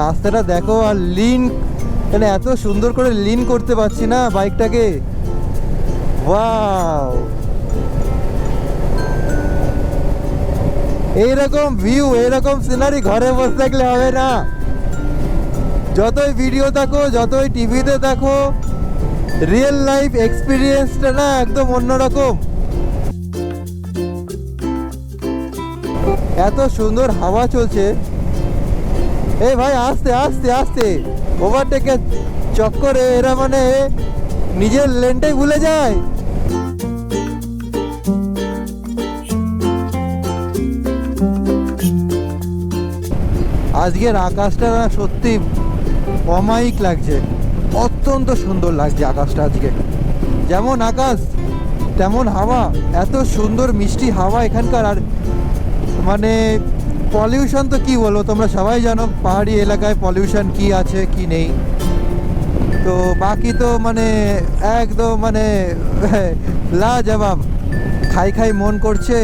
রাস্তাটা দেখো, আর লিন মানে এত সুন্দর করে লিন করতে পারছি না বাইকটাকে। ওয়াও, এইরকম ভিউ, এইরকম সিনারি ঘরে বসে থাকলে হবে না। যতই ভিডিও দেখো, যতই টিভিতে দেখো, রিয়েল লাইফ এক্সপিরিয়েন্সটা না একদম অন্যরকম। এত সুন্দর হাওয়া চলছে। এই ভাই আস্তে আস্তে আস্তে, ওভারটেকের চক্করে এরা মানে নিজের লেনটাই ভুলে যায়। আজকের আকাশটা না সত্যি অমায়িক লাগছে, অত্যন্ত সুন্দর লাগছে আকাশটা আজকে। যেমন আকাশ তেমন হাওয়া, এত সুন্দর মিষ্টি হাওয়া এখানকার। আর মানে পলিউশন তো কি বলবো, তোমরা সবাই জানো পাহাড়ি এলাকায় পলিউশন কি আছে কি নেই। তো বাকি তো মানে একদম মানে লাজবাব, খাই খাই মন করছে।